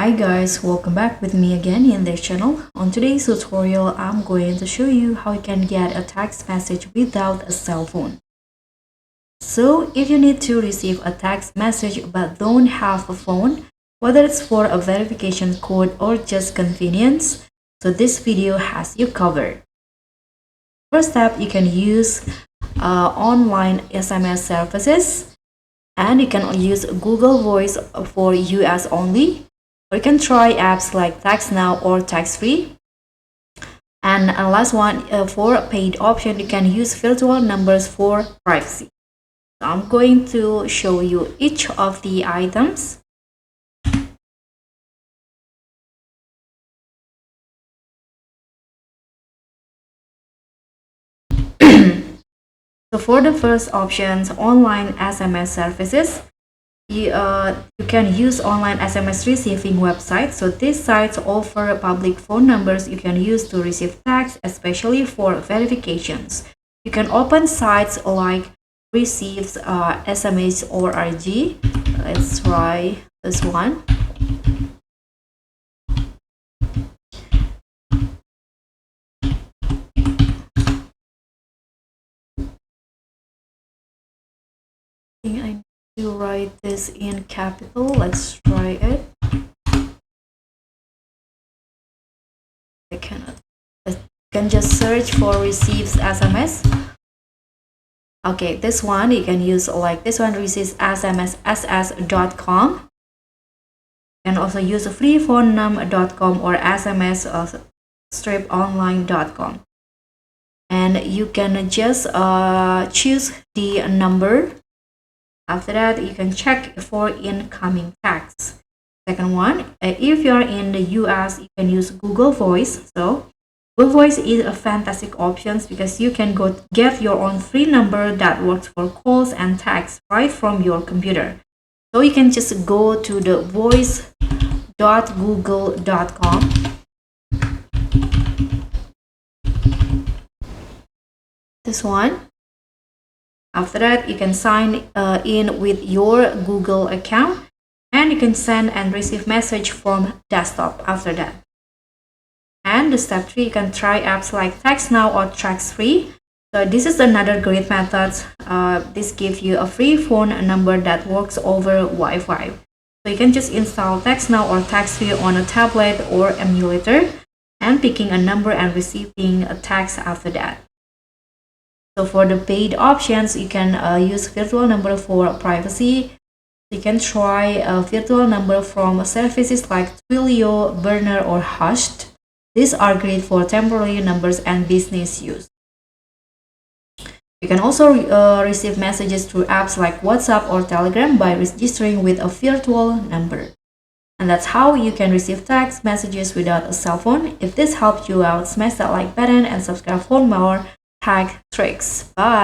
Hi guys, welcome back with me again in this channel. On today's tutorial, I'm going to show you how you can get a text message without a cell phone. So if you need to receive a text message but don't have a phone, whether it's for a verification code or just convenience, so this video has you covered. First step, you can use online SMS services, and you can use Google Voice for US only. Or you can try apps like TextNow or TextFree. And last one, for paid option, you can use virtual numbers for privacy. So I'm going to show you each of the items. So for the first options, online SMS services, you can use online SMS receiving websites. So these sites offer public phone numbers you can use to receive text, especially for verifications. You can open sites like Receives, SMS, or RG. Let's try this one. I need to write this in capital. Let's try it. I cannot. You can just search for Receives SMS. Okay, this one you can use like this one, receives smsss.com. You can also use freephonenum.com or sms striponline.com. And you can just choose the number. After that, you can check for incoming text. Second one, if you're in the US, you can use Google Voice. So Google Voice is a fantastic option because you can get your own free number that works for calls and texts right from your computer. So you can just go to the voice.google.com. This one. After that, you can sign in with your Google account, and you can send and receive message from desktop after that. And the step 3, you can try apps like TextNow or TextFree. So this is another great method. This gives you a free phone number that works over Wi-Fi. So you can just install TextNow or TextFree on a tablet or emulator, and picking a number and receiving a text after that. So for the paid options, you can use virtual number for privacy. You can try a virtual number from services like Twilio, Burner, or Hushed. These are great for temporary numbers and business use. You can also receive messages through apps like WhatsApp or Telegram by registering with a virtual number. And that's how you can receive text messages without a cell phone. If this helped you out, smash that like button and subscribe for more tech tricks. Bye!